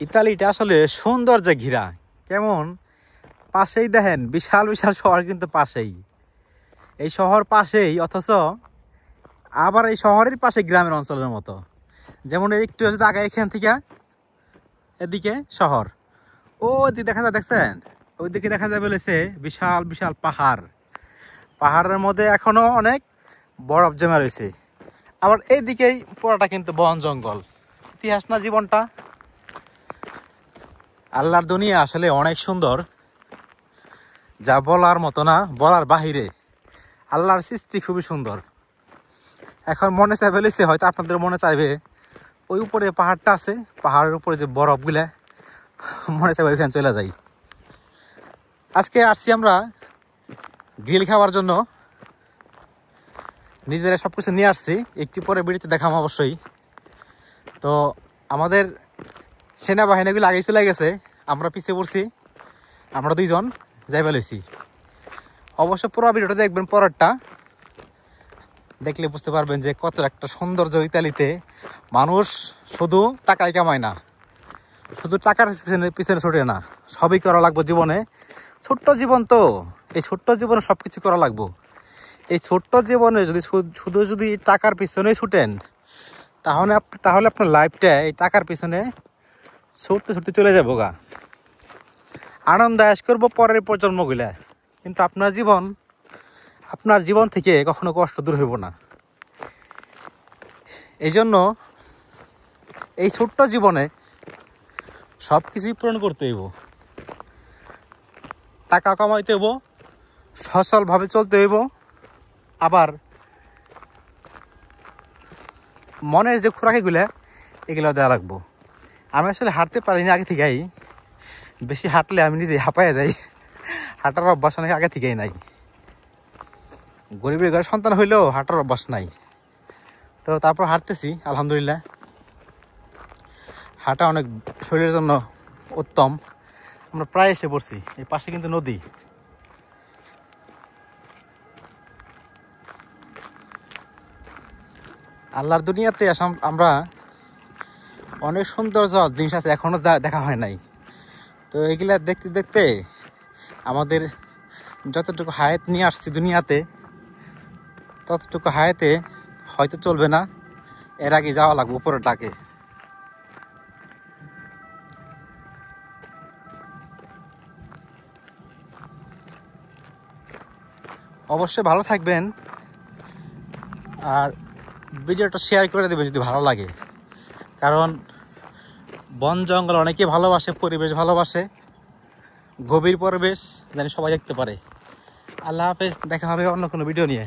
ইতালিটা আসলে সৌন্দর্যে ঘেরা। কেমন পাশেই দেখেন বিশাল বিশাল শহর, কিন্তু পাশেই এই শহর পাশেই, অথচ আবার এই শহরের পাশে গ্রামের অঞ্চলের মতো। যেমন একটু যদি আগে এখান থেকে এদিকে শহর, ও দিকে দেখা যায়, দেখছেন ওইদিকে দেখা যায় বলেছে বিশাল বিশাল পাহাড়, পাহাড়ের মধ্যে এখনো অনেক বরফ জমে রয়েছে। আবার এইদিকেই পুরোটা কিন্তু বন জঙ্গল। ইতিহাস না জীবনটা। আল্লাহর দুনিয়া আসলে অনেক সুন্দর, যা বলার মতো না, বলার বাহিরে। আল্লাহর সৃষ্টি খুবই সুন্দর। এখন মনে চাইবে ফেলেছে, হয়তো আপনাদের মনে চাইবে ওই উপরে পাহাড়টা আছে, পাহাড়ের উপরে যে বরফগুলা, মনে চাইবে ওইখানে চলে যাই। আজকে আসছি আমরা গ্রিল খাওয়ার জন্য, নিজেরা সব কিছু নিয়ে আসছি, একটু পরে ভিডিওতে দেখাম অবশ্যই। তো আমাদের সেনাবাহিনীগুলো আগেই চলে গেছে, আমরা পিছিয়ে পড়ছি, আমরা দুইজন যাই ফেলেছি। অবশ্য পুরো ভিডিওটা দেখবেন, পরেরটা দেখলে বুঝতে পারবেন যে কত একটা সৌন্দর্য ইতালিতে। মানুষ শুধু টাকাই কামায় না, শুধু টাকার পিছনে ছুটে না, সবই করা লাগবে জীবনে। ছোট্ট জীবন তো, এই ছোট্ট জীবনে সব কিছু করা লাগবে। এই ছোট্ট জীবনে যদি টাকার পিছনে ছুটেন, তাহলে আপনার লাইফটা এই টাকার পিছনে ছুটতে ছুটতে চলে যাবো গা। আনন্দ আয়েশ করবো পরের প্রজন্মগুলা, কিন্তু আপনার জীবন থেকে কখনো কষ্ট দূর হইব না। এই জন্য এই ছোট্ট জীবনে সব কিছুই পূরণ করতে হইব। টাকা কামাইতে হইব, সচলভাবে চলতে হইব, আবার মনের যে খোরাকিগুলা এগুলো দেওয়া লাগবো। আমি আসলে হাঁটতে পারিনি আগে থেকেই, বেশি হাঁটলে আমি নিজে হাঁপাইয়া যাই, হাঁটার অভ্যাস অনেক আগে থেকেই নাই। গরিবের ঘরে সন্তান হইলেও হাঁটার অভ্যাস নাই, তো তারপর হাঁটতেছি আলহামদুলিল্লাহ। হাঁটা অনেক শরীরের জন্য উত্তম। আমরা প্রায় এসে পড়ছি, এই পাশে কিন্তু নদী। আল্লাহর দুনিয়াতে আমরা অনেক সৌন্দর্য জিনিস আছে, এখনো দেখা হয় নাই। তো এগুলা দেখতে দেখতে আমাদের যতটুকু হায়াত নিয়ে আসছি দুনিয়াতে, ততটুকু হায়াতে হয়তো চলবে না, এর আগে যাওয়া লাগবে উপরের ডাকে। অবশ্যই ভালো থাকবেন, আর ভিডিওটা শেয়ার করে দেবে যদি ভালো লাগে। কারণ বন জঙ্গল অনেকে ভালোবাসে, পরিবেশ ভালোবাসে, গভীর পরিবেশ জানি সবাই দেখতে পারে। আল্লাহ হাফেজ, দেখা হবে অন্য কোনো ভিডিও নিয়ে।